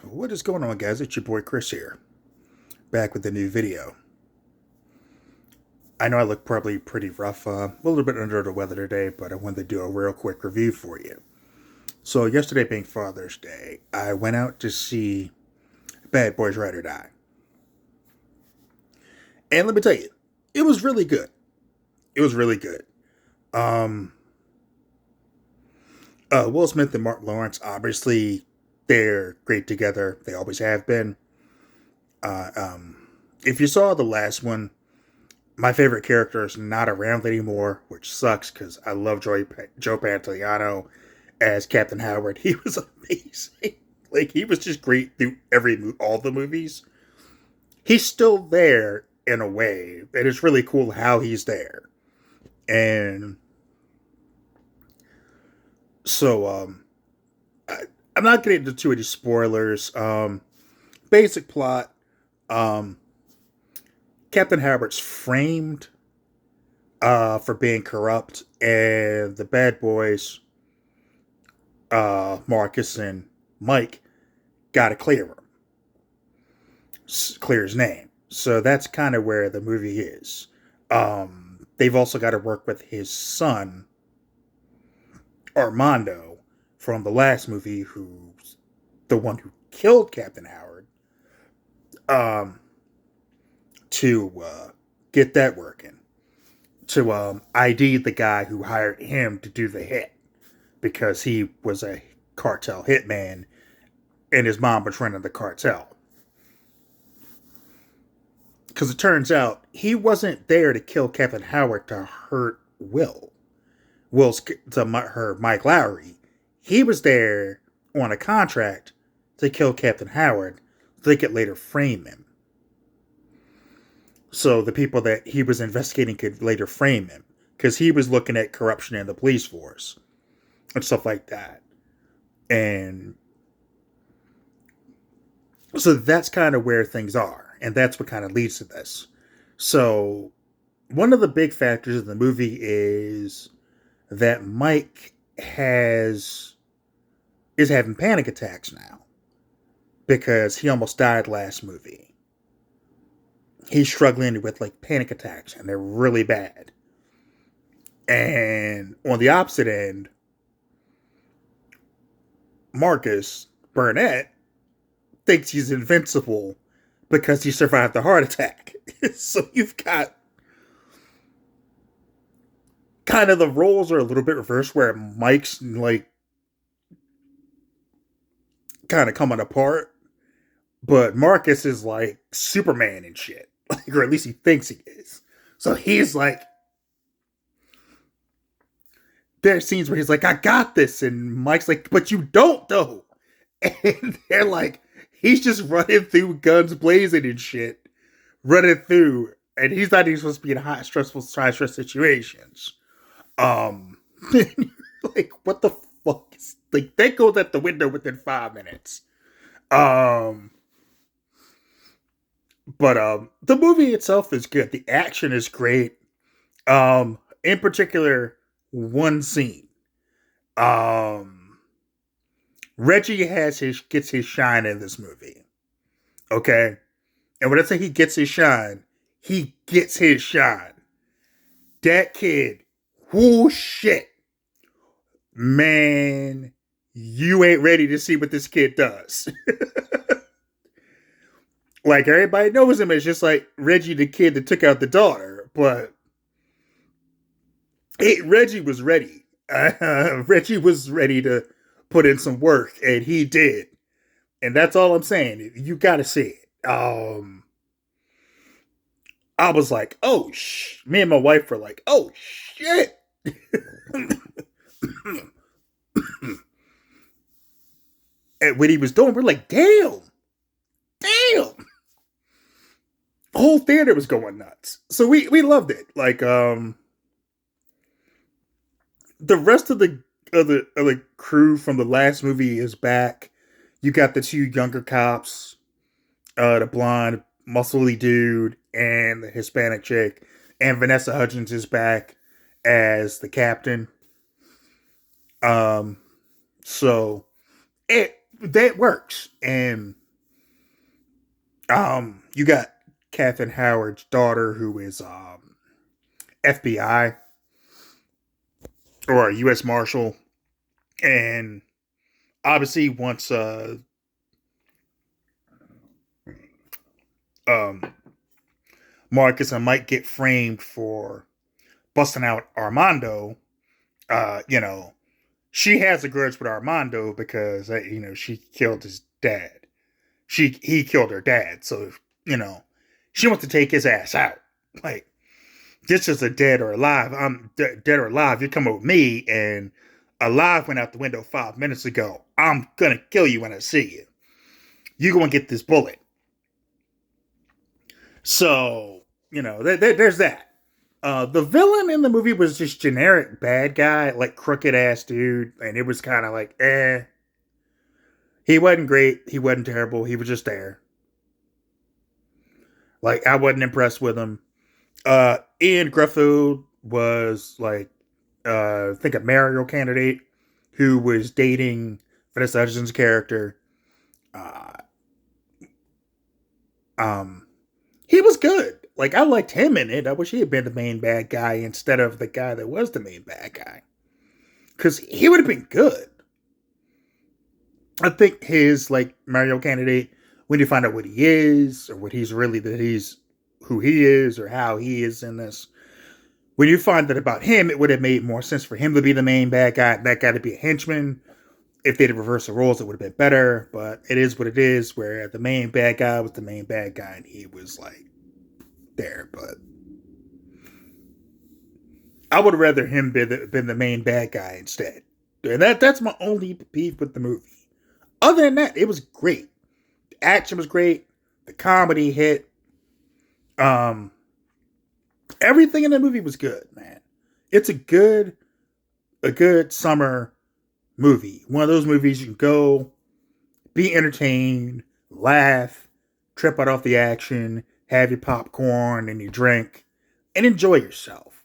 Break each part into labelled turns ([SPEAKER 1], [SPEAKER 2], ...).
[SPEAKER 1] What is going on, guys? It's your boy Chris here, back with a new video. I know I look probably pretty rough, a little bit under the weather today, but I wanted to do a real quick review for you. So, yesterday being Father's Day, I went out to see Bad Boys Ride or Die. And let me tell you, it was really good. It was really good. Um, Will Smith and Martin Lawrence, obviously, they're great together. They always have been. Uh, um, if you saw the last one, my favorite character is not around anymore, which sucks because I love Joe Pantoliano as Captain Howard. He was amazing. Like he was just great through all the movies. He's still there in a way, and it's really cool how he's there. And so, I, I'm not getting into too many spoilers. Basic plot: um, Captain Howard's framed for being corrupt, and the bad boys, Marcus and Mike, got to clear him, clear his name. So that's kind of where the movie is. They've also got to work with his son, Armando, from the last movie, who's the one who killed Captain Howard, um, to get that working. To ID the guy who hired him to do the hit because he was a cartel hitman and his mom was running the cartel. Because it turns out he wasn't there to kill Captain Howard to hurt her Mike Lowry. He was there on a contract to kill Captain Howard so they could later frame him. So the people that he was investigating could later frame him because he was looking at corruption in the police force and stuff like that. And so that's kind of where things are, and that's what kind of leads to this. So one of the big factors in the movie is that Mike has is having panic attacks now because he almost died last movie. He's struggling with like panic attacks, and they're really bad. And on the opposite end, Marcus Burnett thinks he's invincible because he survived the heart attack. So you've got kind of the roles are a little bit reversed where Mike's like kind of coming apart, but Marcus is like Superman and shit. Like, or at least he thinks he is. So he's like, there's scenes where he's like, I got this. And Mike's like, but you don't though. And they're like, he's just running through guns blazing and shit. Running through. And he's not even supposed to be in high stress situations. Um, like, what the fuck? Like, that goes out the window within 5 minutes. Um, but the movie itself is good. The action is great. In particular, one scene. Um, Reggie gets his shine in this movie. Okay, and when I say he gets his shine, he gets his shine. That kid, whoo shit, man, you ain't ready to see what this kid does. Like everybody knows him as just like Reggie, the kid that took out the daughter, but Reggie was ready. Reggie was ready to put in some work, and he did. And that's all I'm saying. You got to see it. I was like, oh, me and my wife were like, oh, shit. And what he was doing, we're like, damn. The whole theater was going nuts. So we loved it. Like, the rest of the crew from the last movie is back. You got the two younger cops, the blonde, muscly dude, and the Hispanic chick, and Vanessa Hudgens is back as the captain. Um, so it that works. And you got Catherine Howard's daughter, who is FBI or a U.S. Marshal, and obviously once um Marcus and Mike get framed for busting out Armando, you know, she has a grudge with Armando because she killed his dad. He killed her dad, so you know she wants to take his ass out. Like, this is a dead or alive. I'm dead or alive. You're coming with me, and alive went out the window 5 minutes ago. I'm gonna kill you when I see you. You gonna get this bullet. So there's that. The villain in the movie was just generic bad guy, like crooked ass dude, and it was kind of like, eh. He wasn't great. He wasn't terrible. He was just there. Like, I wasn't impressed with him. Ian Gruffudd was like, I think a Mario candidate who was dating Vanessa Hudgens' character. Uh, he was good. Like, I liked him in it. I wish he had been the main bad guy instead of the guy that was the main bad guy, because he would have been good. I think his like Mario candidate, when you find out what he is or what he's really, that he's who he is or how he is in this, when you find that about him, it would have made more sense for him to be the main bad guy, that guy to be a henchman. If they'd reversed the roles, it would have been better. But it is what it is, where the main bad guy was the main bad guy and he was like there. But I would have rather him been the main bad guy instead. And that's my only beef with the movie. Other than that, it was great. The action was great. The comedy hit. Everything in the movie was good, man. It's a good summer movie. One of those movies you can go, be entertained, laugh, trip out off the action, have your popcorn and your drink, and enjoy yourself.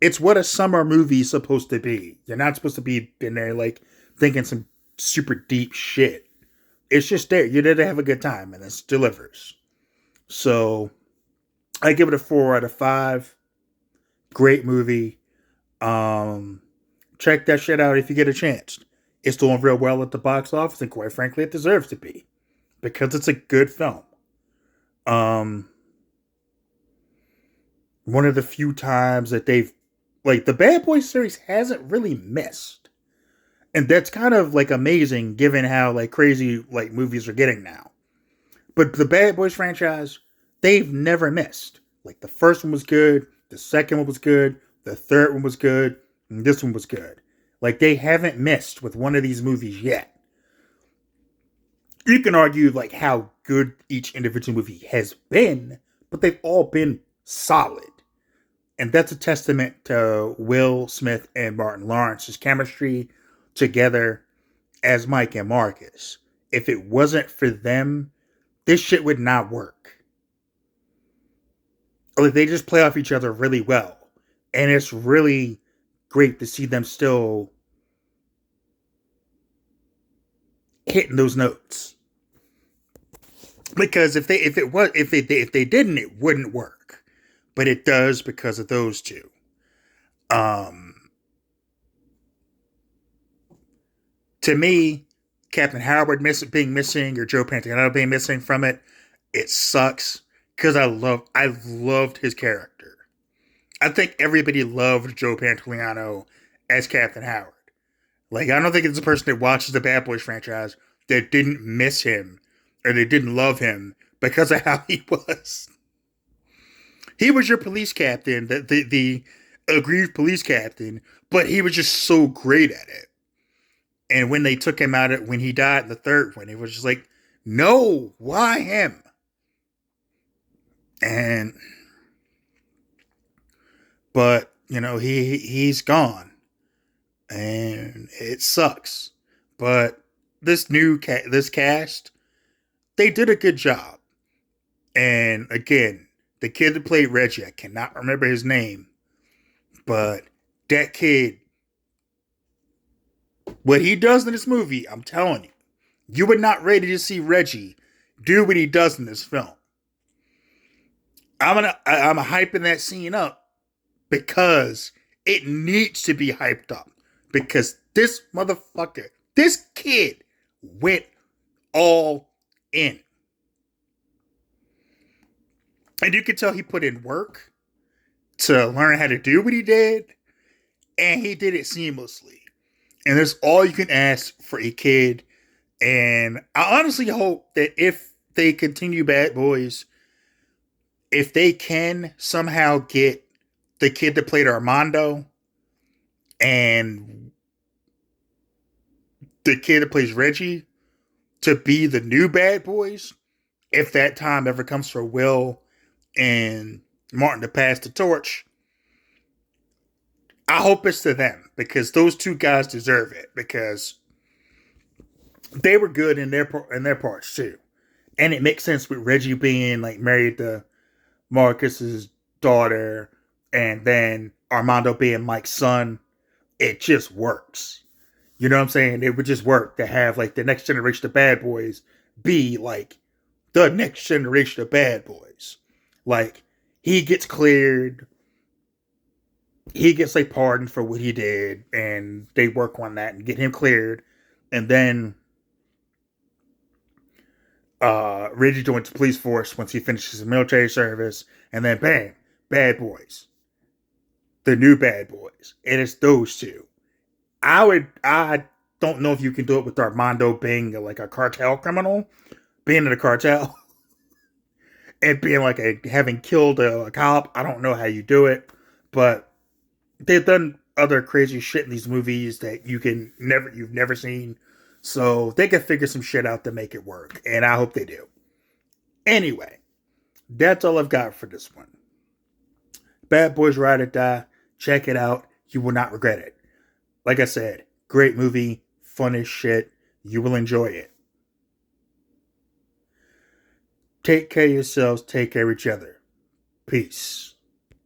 [SPEAKER 1] It's what a summer movie is supposed to be. You're not supposed to be in there like thinking some super deep shit. It's just there. You're there to have a good time, and it delivers. So I give it a 4 out of 5. Great movie. Check that shit out if you get a chance. It's doing real well at the box office, and quite frankly, it deserves to be, because it's a good film. One of the few times that they've, like, the Bad Boys series hasn't really missed, and that's kind of like amazing given how like crazy like movies are getting now. But the Bad Boys franchise, they've never missed. Like, the first one was good, the second one was good, the third one was good, and this one was good. Like, they haven't missed with one of these movies yet. You can argue like how good each individual movie has been, but they've all been solid. And that's a testament to Will Smith and Martin Lawrence's chemistry together as Mike and Marcus. If it wasn't for them, this shit would not work. Like, they just play off each other really well. And it's really great to see them still hitting those notes. Because if they didn't, it wouldn't work. But it does because of those two. To me, Captain Howard being missing or Joe Pantoliano being missing from it, it sucks because I loved his character. I think everybody loved Joe Pantoliano as Captain Howard. Like, I don't think it's a person that watches the Bad Boys franchise that didn't miss him or they didn't love him because of how he was. He was your police captain, the aggrieved police captain, but he was just so great at it. And when they took him out, when he died in the third one, it was just like, no, why him? But he's gone, and it sucks. But this cast, they did a good job. And again, the kid that played Reggie, I cannot remember his name, but that kid, what he does in this movie, I'm telling you, You were not ready to see Reggie do what he does in this film. I'm hyping that scene up because it needs to be hyped up. Because this motherfucker, this kid went all in. And you can tell he put in work to learn how to do what he did, and he did it seamlessly. And that's all you can ask for a kid. And I honestly hope that if they continue Bad Boys, if they can somehow get the kid that played Armando and the kid that plays Reggie to be the new Bad Boys, if that time ever comes for Will and Martin to pass the torch, I hope it's to them because those two guys deserve it because they were good in their parts too, and it makes sense with Reggie being like married to Marcus's daughter, and then Armando being Mike's son. It just works. You know what I'm saying? It would just work to have like the next generation of Bad Boys be like the next generation of Bad Boys. Like he gets cleared, he gets like pardoned for what he did, and they work on that and get him cleared, and then Reggie joins the police force once he finishes his military service, and then bam, Bad Boys, the new Bad Boys, and it's those two. I don't know if you can do it with Armando being like a cartel criminal, being in a cartel, and being like having killed a cop. I don't know how you do it, but they've done other crazy shit in these movies that you've never seen. So they can figure some shit out to make it work, and I hope they do. Anyway, that's all I've got for this one. Bad Boys Ride or Die. Check it out. You will not regret it. Like I said, great movie, fun as shit. You will enjoy it. Take care of yourselves. Take care of each other. Peace.